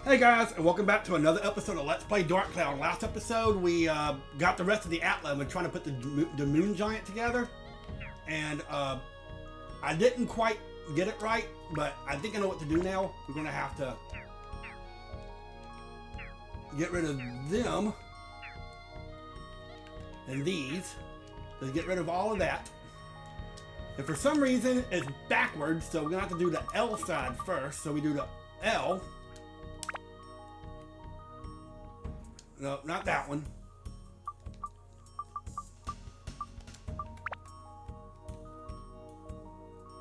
Hey guys, and welcome back to another episode of Let's Play Dark Cloud. Last episode, we got the rest of the Atlas and trying to put the Moon Giant together. And I didn't quite get it right, but I think I know what to do now. We're going to have to get rid of them and these. Let's get rid of all of that. And for some reason, it's backwards, so we're going to have to do the L side first. So we do the L. No, not that one.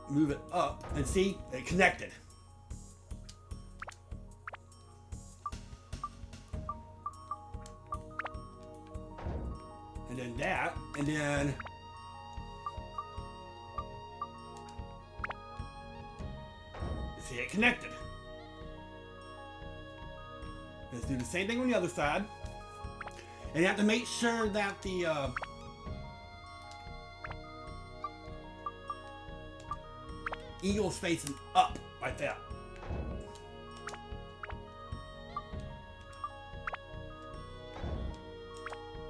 Move it up and see, it connected. And then that, and then see, it connected. Let's do the same thing on the other side. And you have to make sure that the eagle's facing up like that.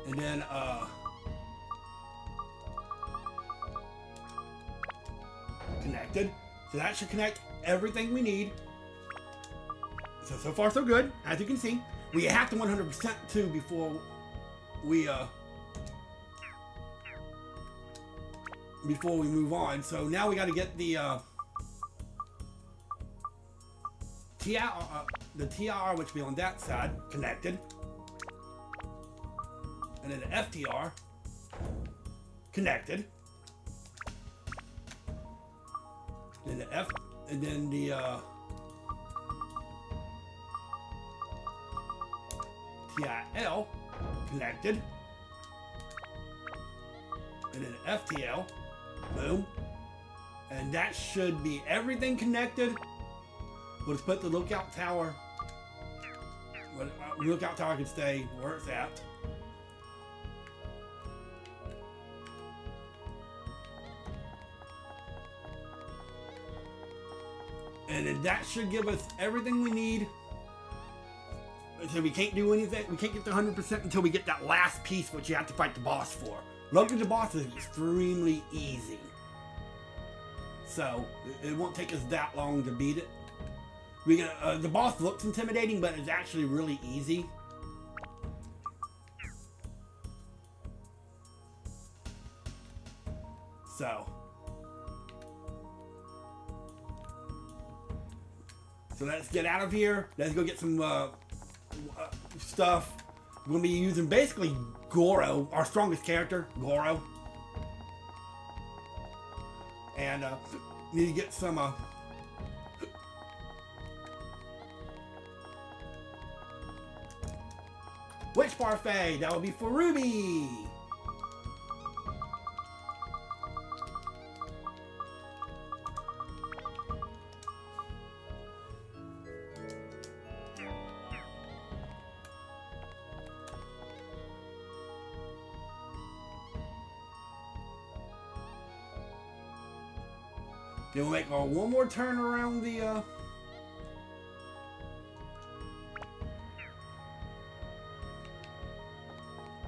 And then connected. So that should connect everything we need. So far so good, as you can see. We have to 100% too before we move on. So now we got to get the TR, which will be on that side, connected, and then the FTR connected, then the F, and then the TIL connected, and then FTL, boom, and that should be everything connected. We'll just put the lookout tower. Lookout tower can stay where it's at. And then that should give us everything we need. So we can't do anything, we can't get to 100% until we get that last piece, which you have to fight the boss for. Luckily the boss is extremely easy. So, it won't take us that long to beat it. The boss looks intimidating, but it's actually really easy. So let's get out of here. Let's go get some stuff. We're going to be using basically Goro, our strongest character, Goro. And need to get some Witch Parfait. That will be for Ruby. Then we'll make one more turn around the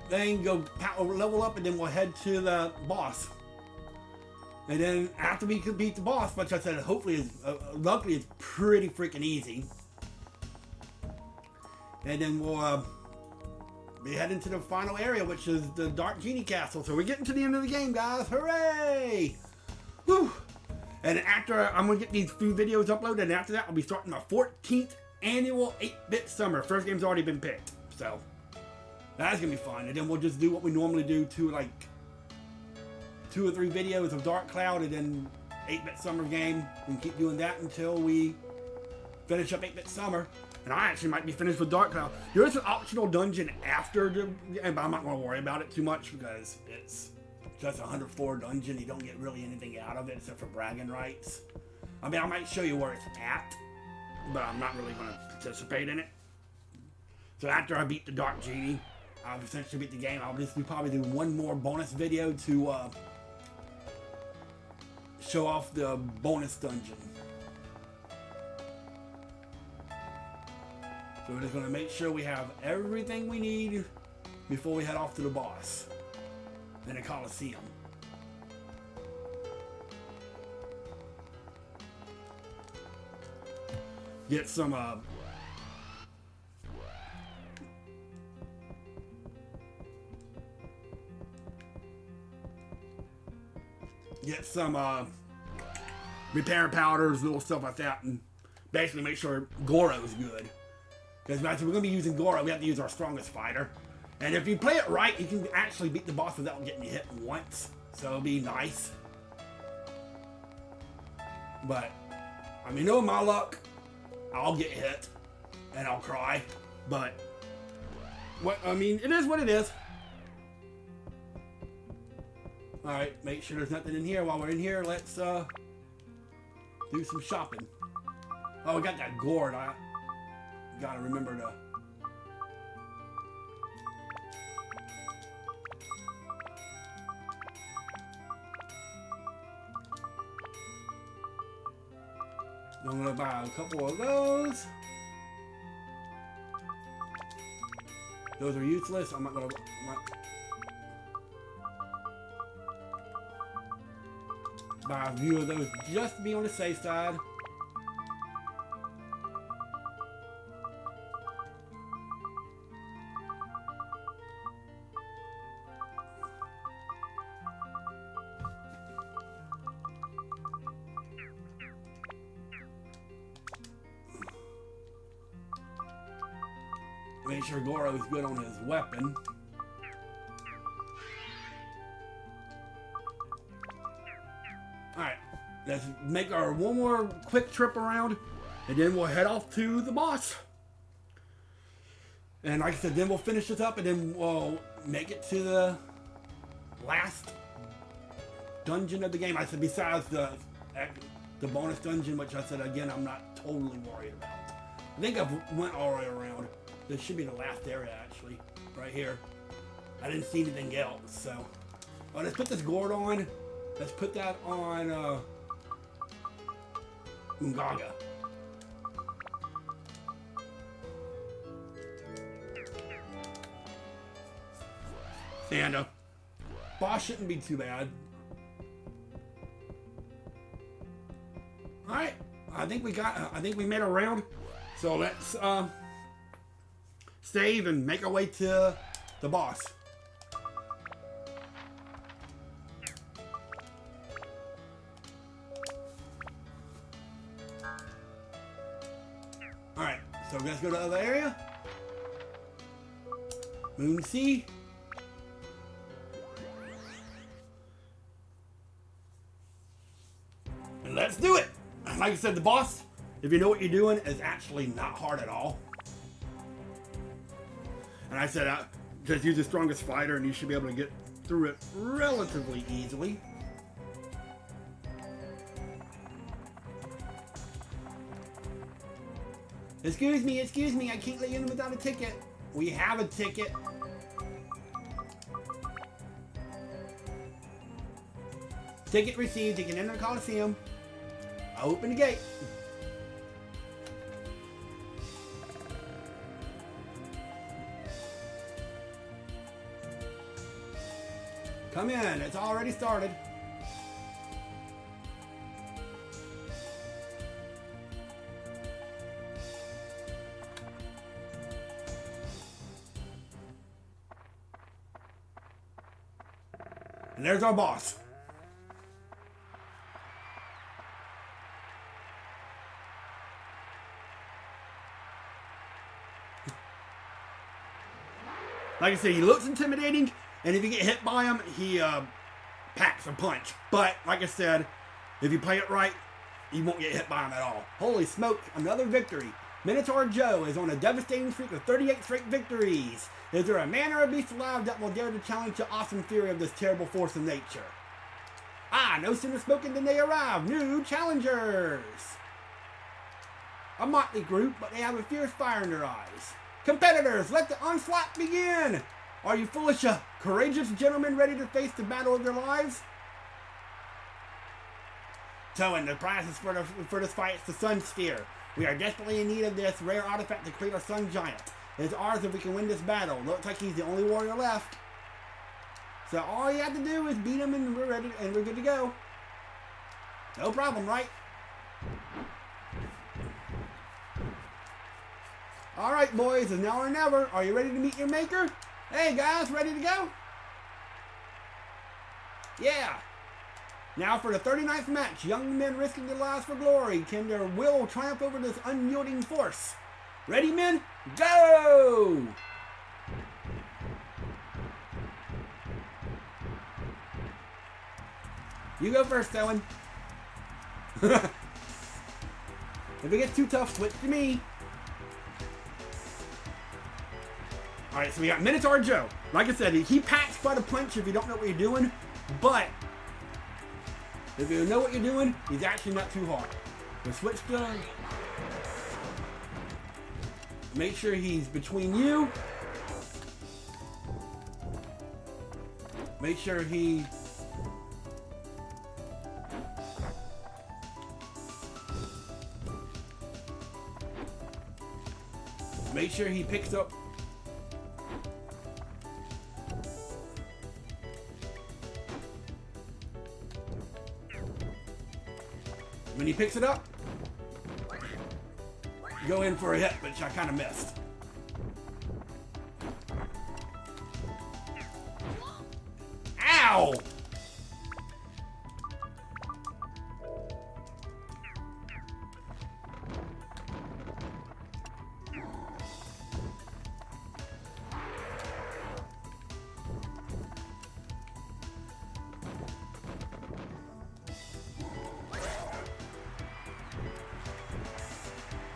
thing, go level up, and then we'll head to the boss. And then after we can beat the boss, which I said hopefully luckily it's pretty freaking easy. And then we'll be heading to the final area, which is the Dark Genie Castle. So we're getting to the end of the game, guys. Hooray! Whew! And after, I'm going to get these few videos uploaded, and after that, I'll be starting my 14th annual 8-bit summer. First game's already been picked, so that's going to be fun. And then we'll just do what we normally do, to like 2 or 3 videos of Dark Cloud, and then 8-bit summer game, and keep doing that until we finish up 8-bit summer. And I actually might be finished with Dark Cloud. There is an optional dungeon after the game, but I'm not going to worry about it too much because it's just a 100 floor dungeon. You don't get really anything out of it except for bragging rights. I mean, I might show you where it's at, but I'm not really going to participate in it. So after I beat the Dark Genie, I'll essentially beat the game. I'll just probably do one more bonus video to show off the bonus dungeon. So we're just going to make sure we have everything we need before we head off to the boss in the Coliseum. Get some repair powders, little stuff like that, and basically make sure Goro's good. Because we're going to be using Goro, we have to use our strongest fighter. And if you play it right, you can actually beat the boss without getting hit once. So it'll be nice. But, I mean, knowing my luck, I'll get hit and I'll cry. But, it is what it is. Alright, make sure there's nothing in here. While we're in here, let's do some shopping. Oh, we got that gourd. I gotta remember to... I'm gonna buy a couple of those. Those are useless. I'm not gonna... buy a few of those just to be on the safe side. Make sure Goro's good on his weapon. Alright, let's make our one more quick trip around, and then we'll head off to the boss. And like I said, then we'll finish this up, and then we'll make it to the last dungeon of the game. I said besides the bonus dungeon, which I said again I'm not totally worried about. I think I've went all the way around. This should be the last area actually, right here. I didn't see anything else, so let's put this gourd on. Let's put that on Ungaga. And boss shouldn't be too bad. All right, I think we made a round. So let's save and make our way to the boss. Alright, so let's go to the other area. Moon Sea. And let's do it! Like I said, the boss, if you know what you're doing, is actually not hard at all. And I said, just use the strongest fighter and you should be able to get through it relatively easily. Excuse me, I can't let you in without a ticket. We have a ticket. Ticket received, you can enter the Coliseum. I'll open the gate. Come in, it's already started. And there's our boss. Like I said, he looks intimidating, and if you get hit by him, he packs a punch. But, like I said, if you play it right, you won't get hit by him at all. Holy smoke, another victory. Minotaur Joe is on a devastating streak of 38 straight victories. Is there a man or a beast alive that will dare to challenge the awesome fury of this terrible force of nature? Ah, no sooner spoken than they arrive. New challengers. A motley group, but they have a fierce fire in their eyes. Competitors, let the onslaught begin! Are you foolish, courageous gentlemen ready to face the battle of their lives? Towen, the prizes for this fight is the Sun Sphere. We are desperately in need of this rare artifact to create our sun giant. It's ours if we can win this battle. Looks like he's the only warrior left. So all you have to do is beat him and we're ready and we're good to go. No problem, right? Alright boys, it's now or never. Are you ready to meet your maker? Hey guys, ready to go? Yeah. Now for the 39th match, young men risking their lives for glory. Can their will triumph over this unyielding force? Ready men? Go! You go first, Owen. If it gets too tough, switch to me. Alright, so we got Minotaur Joe. Like I said, he packs quite a punch if you don't know what you're doing, but if you know what you're doing, he's actually not too hard. So switch to... Make sure he's between you. Make sure he... Make sure he picks up... When he picks it up, go in for a hit, which I kind of missed. Ow!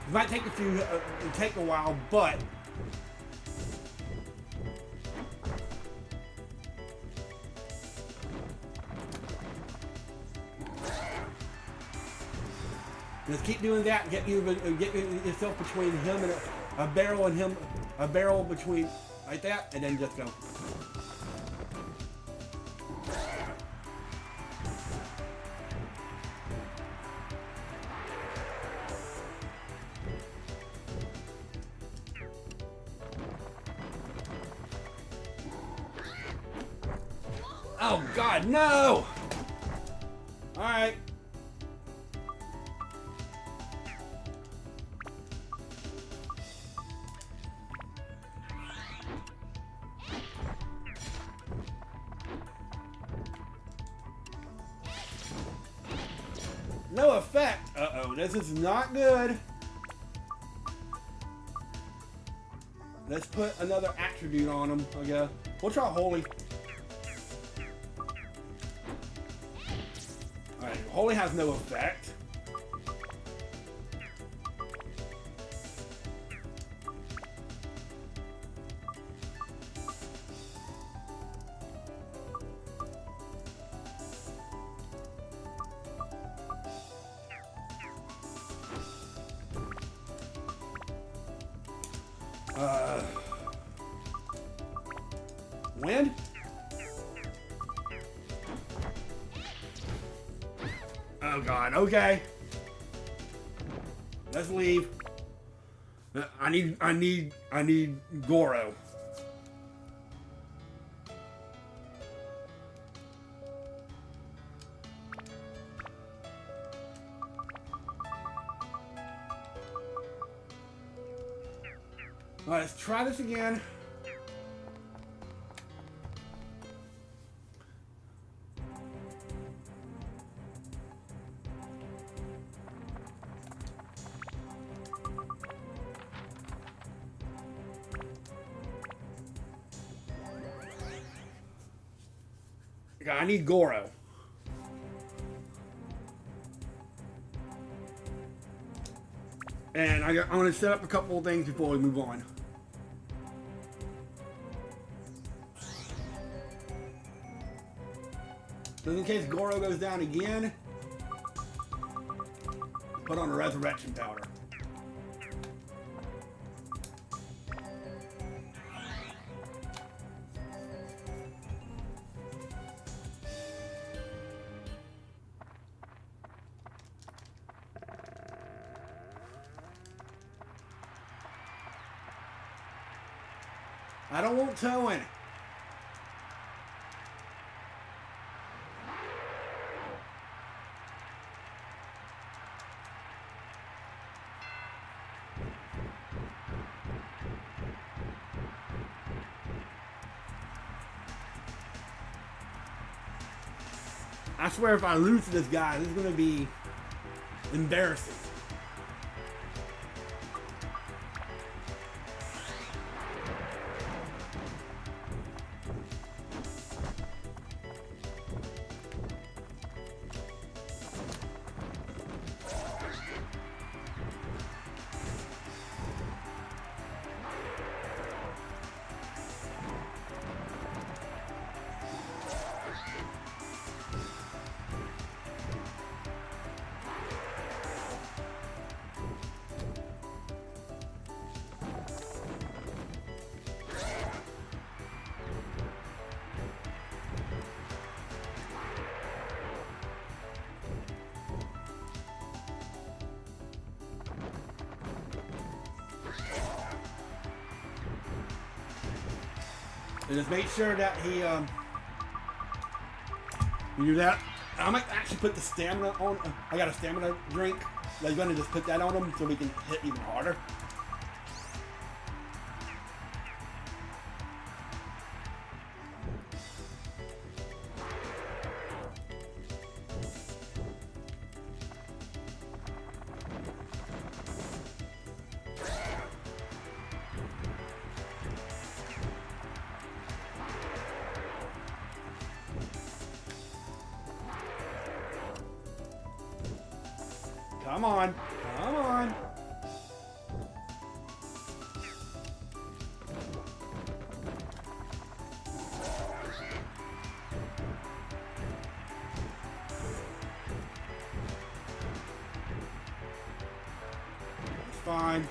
It might take a while, but just keep doing that. Get yourself between him and a barrel and him, a barrel between like that, and then just go. Oh God, no! All right. No effect. Uh-oh, this is not good. Let's put another attribute on him, I guess. We'll try Holy. Alright, Holy has no effect. Wind? Oh God, okay. Let's leave. I need Goro. All right, let's try this again. I need Goro. And I'm going to set up a couple of things before we move on. Just in case Goro goes down again, put on a resurrection powder. I don't want towing. I swear if I lose to this guy, this is going to be embarrassing. And just make sure that he, you do that. I might actually put the stamina on. I got a stamina drink. I'm going to just put that on him so we can hit even harder. Come on. Come on. It's fine.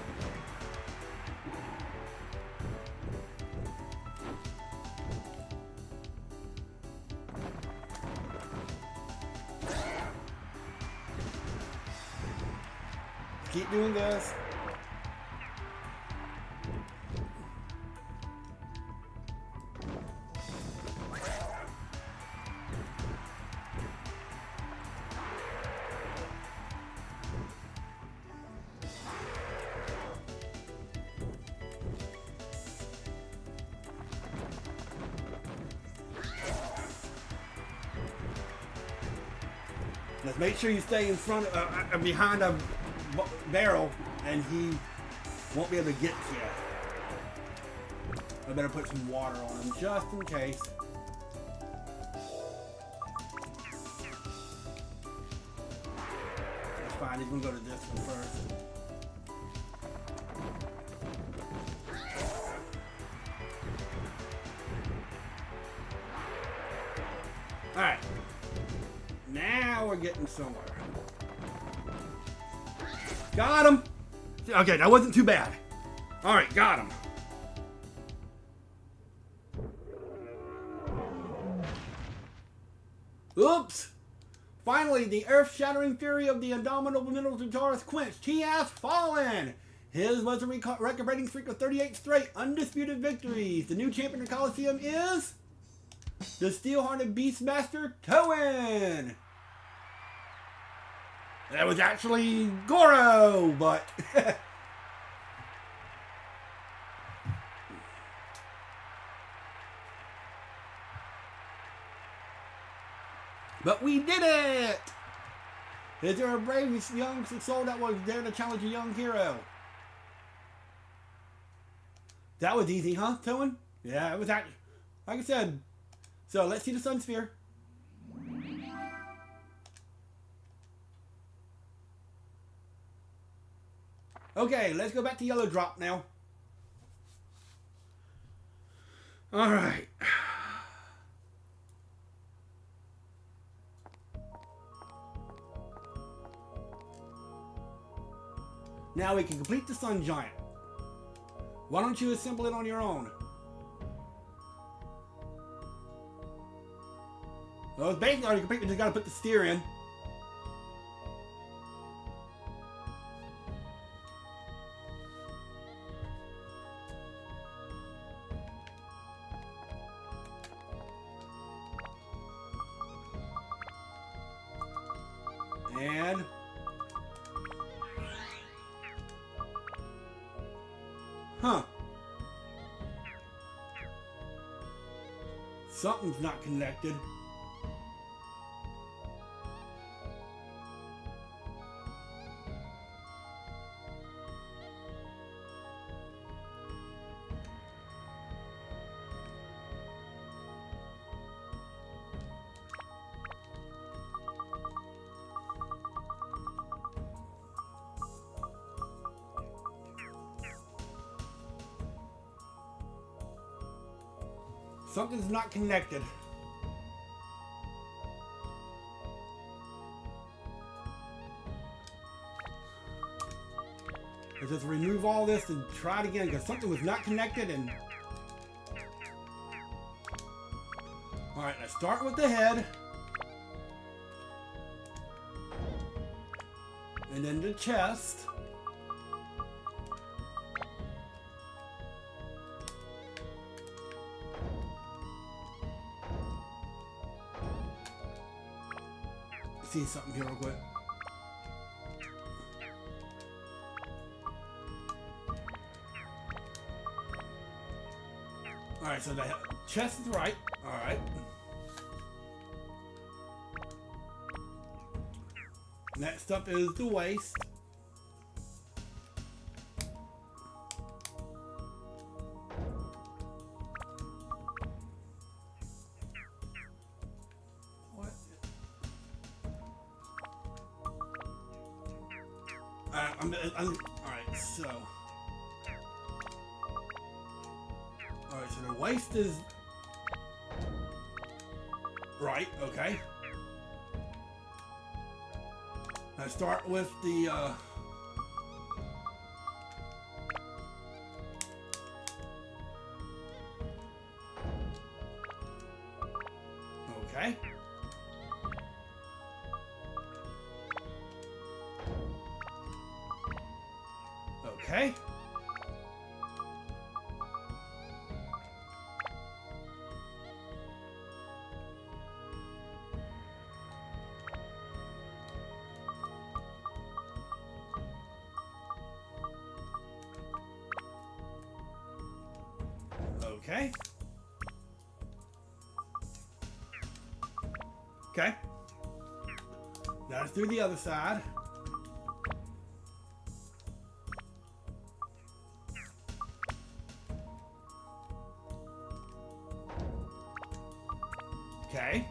Keep doing this. Just make sure you stay in front, behind a barrel, and he won't be able to get to you. I better put some water on him just in case. That's fine. He's gonna go to this one first. All right. Now we're getting somewhere. Got him! Okay, that wasn't too bad. Alright, got him. Oops! Finally, the earth-shattering fury of the indomitable mineral Taurus quenched. He has fallen! His was a record-breaking streak of 38 straight undisputed victories. The new champion of the Coliseum is the steel-hearted Beastmaster Toen! That was actually Goro, but but we did it! Is there a brave young soul that was there to challenge a young hero? That was easy, huh, Toen? Yeah, it was actually, like I said. So let's see the Sun Sphere. Okay, let's go back to Yellow Drop now. Alright. Now we can complete the Sun Giant. Why don't you assemble it on your own? Well, it's basically already complete. We just gotta put the steer in. And huh. Something's not connected. Something's not connected. Let's just remove all this and try it again because something was not connected. And all right, let's start with the head. And then the chest. See something here real quick. Alright, so the chest is right. Alright. Next up is the waist. Alright, so. Alright, so the waist is right, okay. I start with the okay. Okay. Okay. Okay. Now let's do the other side. Okay.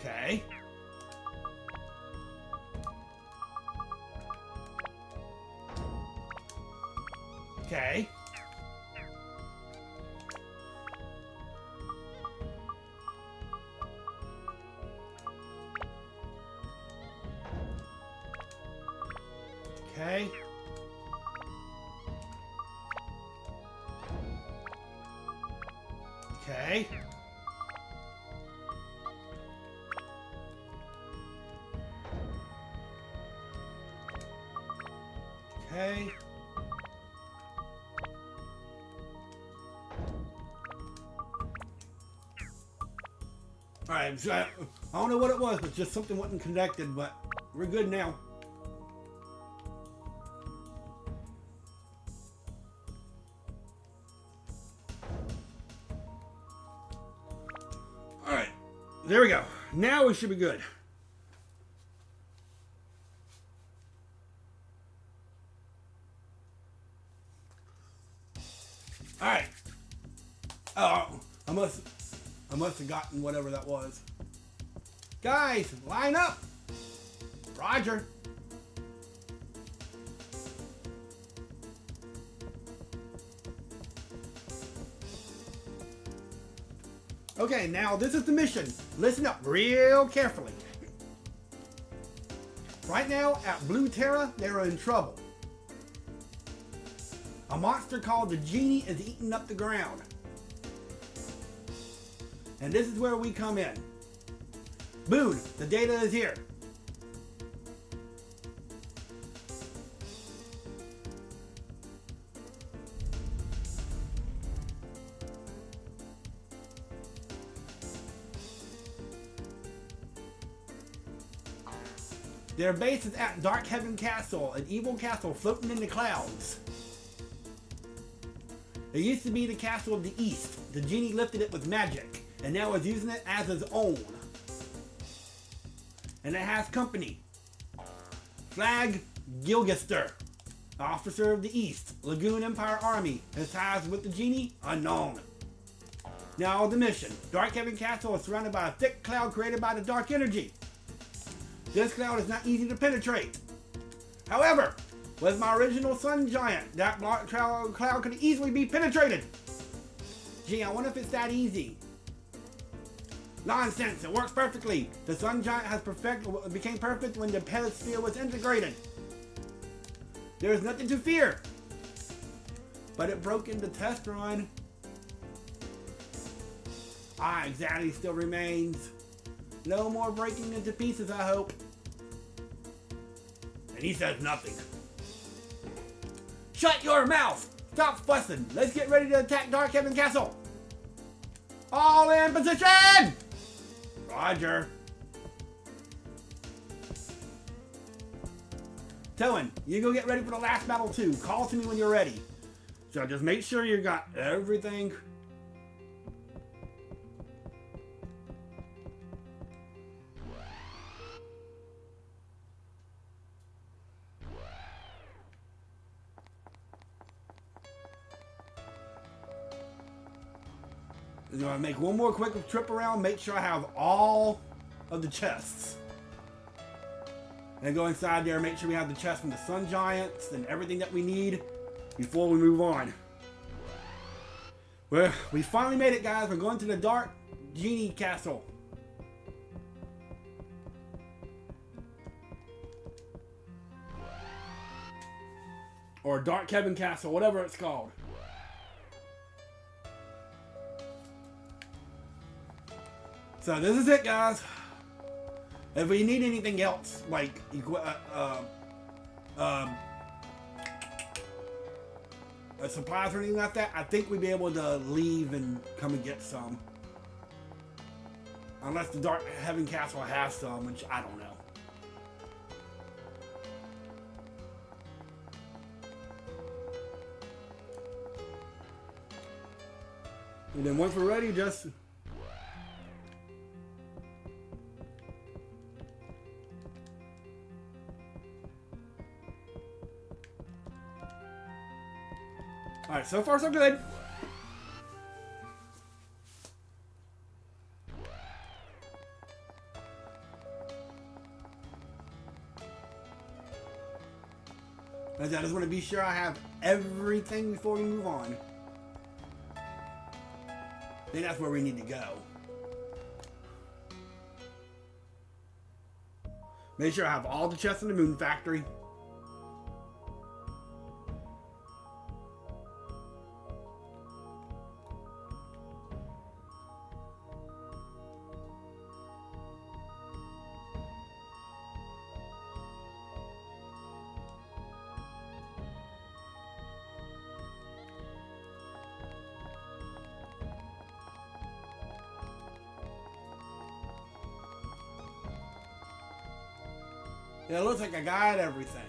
Okay. Okay. Okay. Okay. Okay. Alright, so I don't know what it was, but just something wasn't connected, but we're good now. Alright, there we go. Now we should be good. Alright. Oh, I must have gotten whatever that was. Guys, line up. Roger. Okay, now this is the mission. Listen up real carefully. Right now at Blue Terra, they're in trouble. A monster called the Genie is eating up the ground. And this is where we come in. Boone, the data is here. Their base is at Dark Heaven Castle, an evil castle floating in the clouds. It used to be the castle of the East. The genie lifted it with magic, and now is using it as his own. And it has company. Flag Gilgister, officer of the East, Lagoon Empire Army. His ties with the genie, unknown. Now the mission. Dark Heaven Castle is surrounded by a thick cloud created by the dark energy. This cloud is not easy to penetrate. However, with my original sun giant, that cloud could easily be penetrated. Gee, I wonder if it's that easy. Nonsense, it works perfectly. The sun giant became perfect when the pedosphere was integrated. There is nothing to fear. But it broke in the test run. Anxiety still remains. No more breaking into pieces, I hope. And he says nothing. Shut your mouth! Stop fussing! Let's get ready to attack Dark Heaven Castle! All in position! Roger. Towen, you go get ready for the last battle too. Call to me when you're ready. So just make sure you got everything. I'm going to make one more quick trip around, make sure I have all of the chests. And go inside there, make sure we have the chest from the Sun Giants and everything that we need before we move on. Well, we finally made it, guys. We're going to the Dark Genie Castle. Or Dark Heaven Castle, whatever it's called. So this is it, guys. If we need anything else, like supplies or anything like that, I think we'd be able to leave and come and get some. Unless the Dark Heaven Castle has some, which I don't know. And then once we're ready, just... Alright, so far so good. I just want to be sure I have everything before we move on. I think that's where we need to go. Make sure I have all the chests in the Moon Factory. Yeah, it looks like I got everything.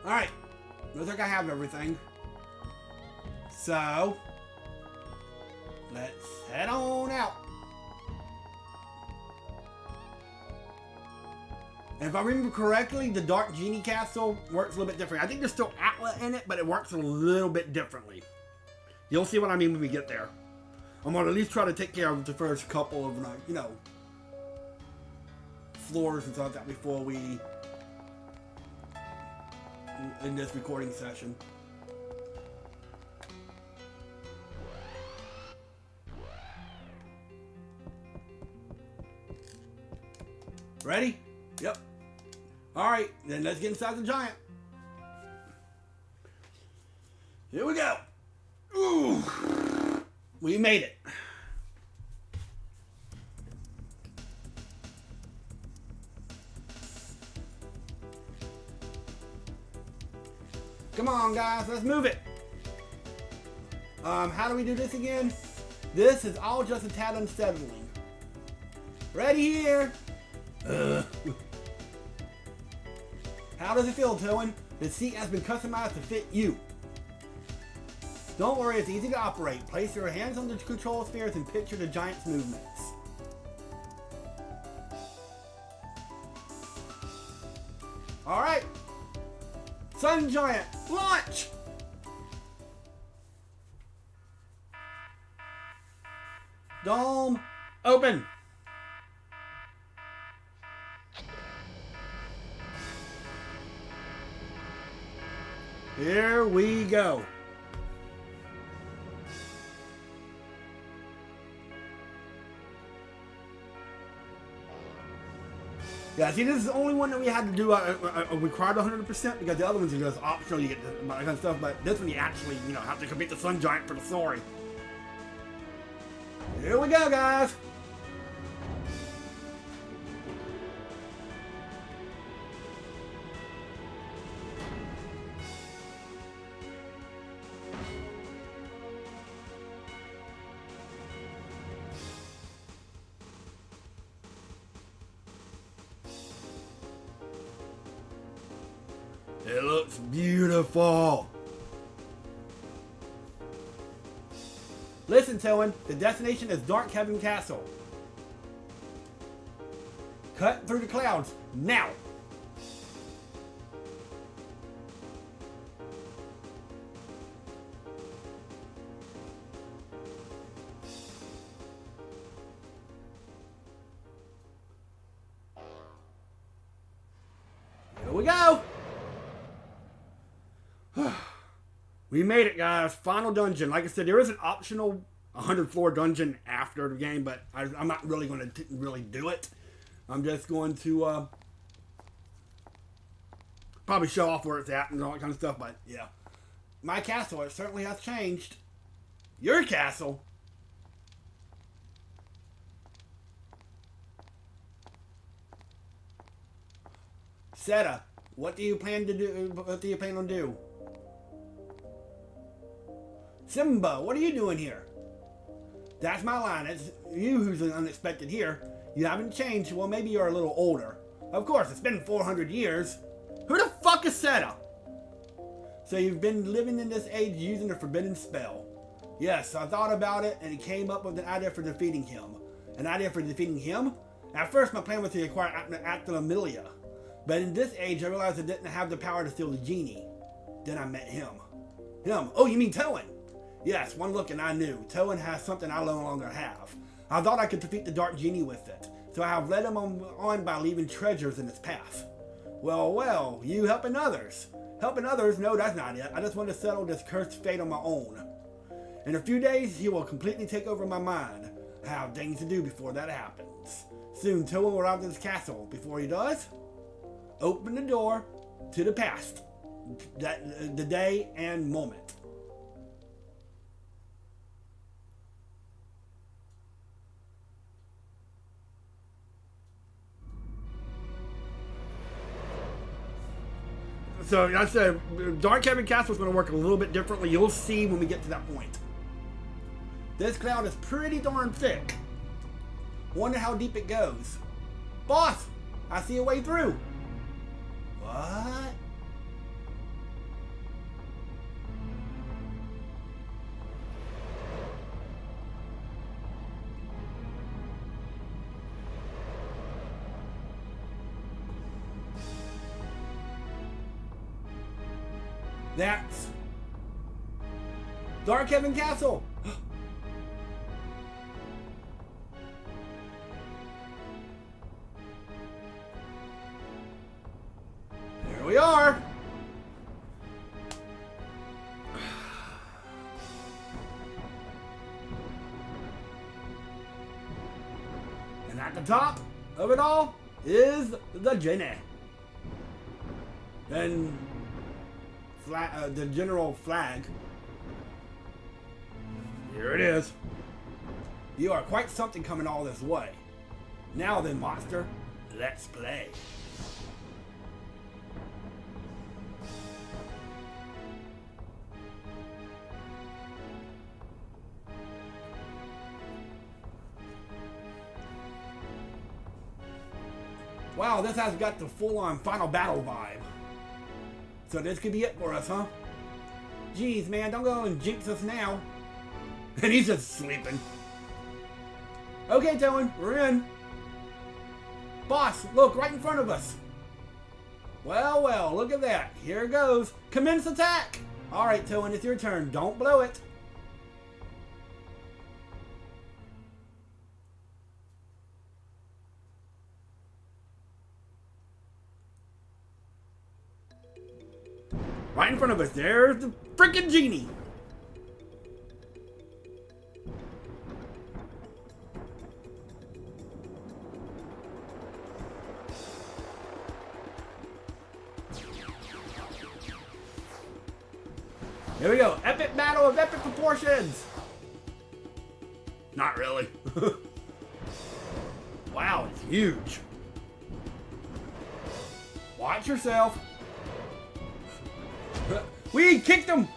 Alright. Looks like I have everything. So, let's head on out. And if I remember correctly, the Dark Genie Castle works a little bit different. I think there's still Atla in it, but it works a little bit differently. You'll see what I mean when we get there. I'm going to at least try to take care of the first couple of, you know, floors and stuff like that before we in this recording session. Ready? Yep. Alright, then let's get inside the giant. Here we go. Ooh. We made it. Come on, guys, let's move it. How do we do this again? This is all just a tad unsettling. Ready here. How does it feel, Towen? The seat has been customized to fit you. Don't worry, it's easy to operate. Place your hands on the control spheres and picture the giant's movements. Alright. Sun Giant, launch! Dome, open! Here we go. Yeah, see, this is the only one that we had to do required 100% because the other ones are just optional. You get that kind of stuff, but this one you actually, have to compete the Sun Giant for the story. Here we go, guys. It looks beautiful. Listen, Towen, the destination is Dark Heaven Castle. Cut through the clouds, now. Here we go. We made it, guys. Final dungeon. Like I said, there is an optional 100 floor dungeon after the game, but I'm not really going to really do it. I'm just going to probably show off where it's at and all that kind of stuff. But yeah, my castle, it certainly has changed. Your castle. Seta, what do you plan to do? What do you plan on do? Simba, what are you doing here? That's my line. It's you who's unexpected here. You haven't changed. Well, maybe you're a little older. Of course, it's been 400 years. Who the fuck is Seta? So you've been living in this age using the forbidden spell. Yes, I thought about it and came up with an idea for defeating him. An idea for defeating him? At first, my plan was to acquire Amelia. But in this age, I realized I didn't have the power to steal the genie. Then I met him. Him? Oh, you mean Towen? Yes, one look and I knew. Towen has something I no longer have. I thought I could defeat the Dark Genie with it, so I have led him on by leaving treasures in his path. Well, you helping others. Helping others? No, that's not it. I just want to settle this cursed fate on my own. In a few days, he will completely take over my mind. I have things to do before that happens. Soon, Towen will arrive at this castle. Before he does, open the door to the past. The day and moment. So, like I said, Dark Heaven Castle is going to work a little bit differently. You'll see when we get to that point. This cloud is pretty darn thick. Wonder how deep it goes. Boss, I see a way through. What? That's Dark Heaven Castle. There we are. And at the top of it all is the Genie. And the general flag. Here it is. You are quite something coming all this way. Now then, monster, let's play. Wow, this has got the full-on final battle vibe. So this could be it for us, huh? Jeez, man, don't go and jinx us now. And he's just sleeping. Okay, Towen, we're in. Boss, look, right in front of us. Well, well, look at that. Here it goes. Commence attack. All right, Towen, it's your turn. Don't blow it. Right in front of us, there's the freaking genie. Here we go. Epic battle of epic proportions. Not really. Wow, it's huge. Watch yourself. We kicked him.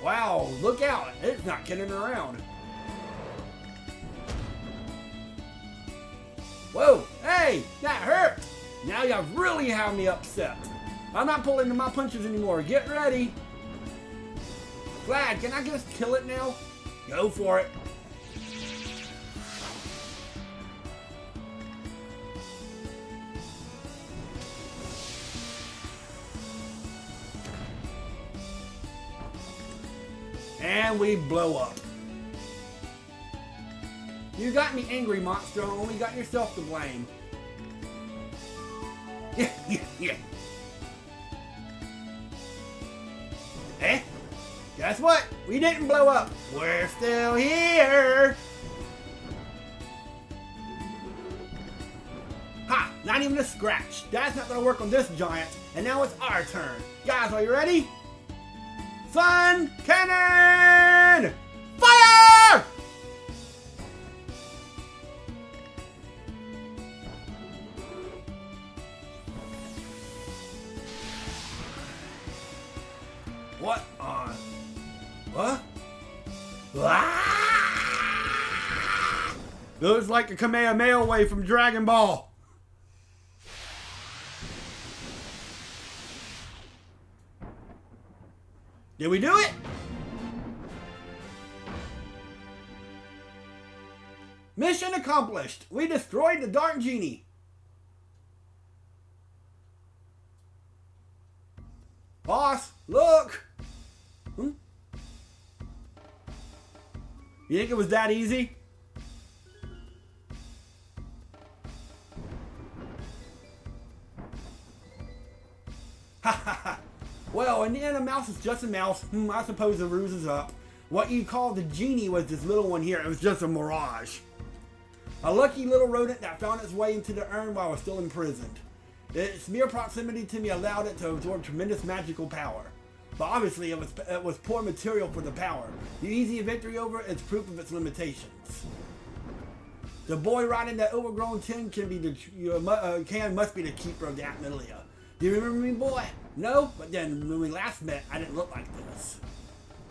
Wow, look out. It's not kidding around. Whoa, hey, that hurt. Now you really have me upset. I'm not pulling my punches anymore. Get ready. Flag, can I just kill it now? Go for it. And we blow up. You got me angry, monster. Only got yourself to blame. Yeah. Eh? Guess what? We didn't blow up. We're still here. Ha! Not even a scratch. That's not gonna work on this giant. And now it's our turn. Guys, are you ready? Sun Cannon! Fire! What on? What? Ah! Looks like a Kamehameha wave from Dragon Ball. Did we do it? Mission accomplished. We destroyed the Dark Genie. Boss, look. You think it was that easy? Ha ha ha. Well, in the end, a mouse is just a mouse. I suppose the ruse is up. What you call the genie was this little one here. It was just a mirage. A lucky little rodent that found its way into the urn while it was still imprisoned. Its mere proximity to me allowed it to absorb tremendous magical power. But obviously, it was poor material for the power. The easy victory over it is proof of its limitations. The boy riding that overgrown tin must be the keeper of the Atmelia. Do you remember me, boy? No? But then, when we last met, I didn't look like this.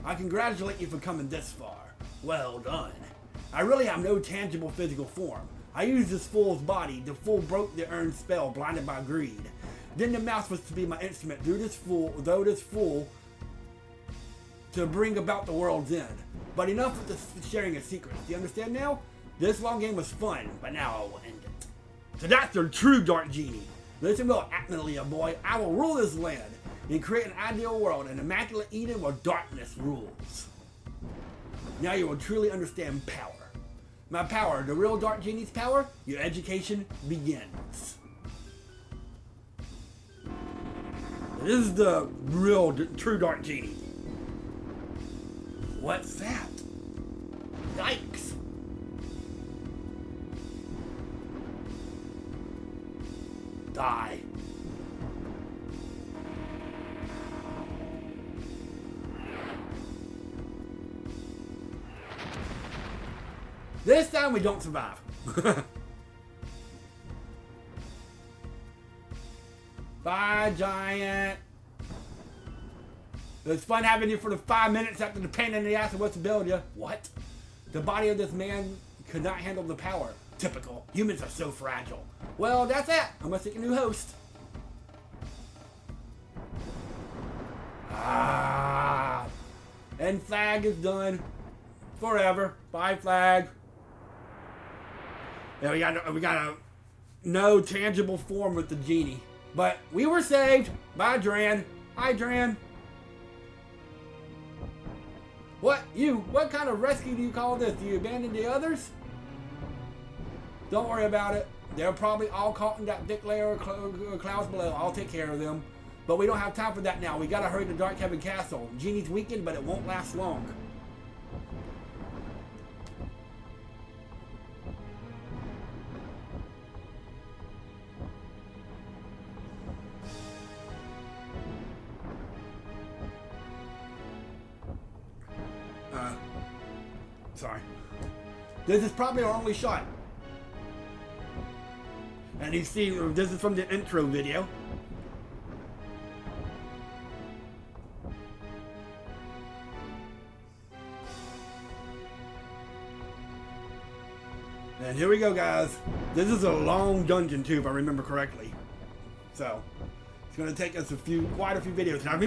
I congratulate you for coming this far. Well done. I really have no tangible physical form. I used this fool's body. The fool broke the earned spell, blinded by greed. Then the mouse was to be my instrument, though this fool, to bring about the world's end. But enough with the sharing of secrets. Do you understand now? This long game was fun, but now I will end it. So that's the true Dark Genie. Listen well, Atmelia boy. I will rule this land and create an ideal world, an immaculate Eden where darkness rules. Now you will truly understand power. My power, the real Dark Genie's power, your education begins. This is the real, true Dark Genie. What's that? Yikes. Die. This time we don't survive. Bye, giant. It was fun having you for the 5 minutes after the pain in the ass of what's to build you. What? The body of this man could not handle the power. Typical. Humans are so fragile. Well, that's it. I must take a new host. And flag is done. Forever. Bye, flag. Yeah, we got a no tangible form with the genie. But we were saved by Dran. Hi, Dran. What kind of rescue do you call this? Do you abandon the others? Don't worry about it. They're probably all caught in that thick layer of clouds below. I'll take care of them. But we don't have time for that now. We gotta hurry to Dark Heaven Castle. Genie's weakened, but it won't last long. Sorry. This is probably our only shot. And you see, this is from the intro video. And here we go, guys. This is a long dungeon too, if I remember correctly. So it's going to take us quite a few videos. Now, if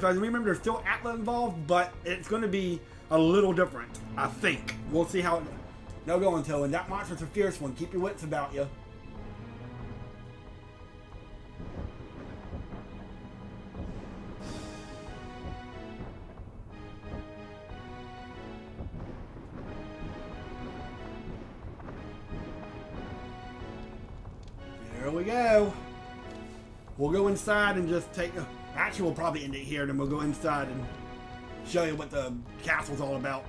I remember, there's still Atla involved, but it's going to be a little different, I think. We'll see how. No going to. And that monster's a fierce one. Keep your wits about you. Here we go. We'll go inside and just take. Actually, we'll probably end it here, then we'll go inside and show you what the castle's all about.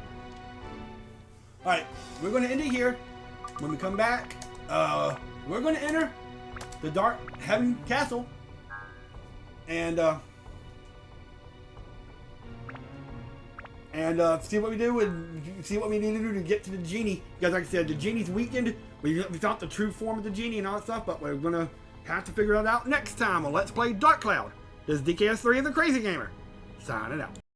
Alright, we're going to end it here. When we come back, we're going to enter the Dark Heaven Castle and see what we do and see what we need to do to get to the genie. Because like I said, the genie's weakened. We found the true form of the genie and all that stuff, but we're going to have to figure it out next time on Let's Play Dark Cloud. This is DKS3 of the Crazy Gamer, signing out.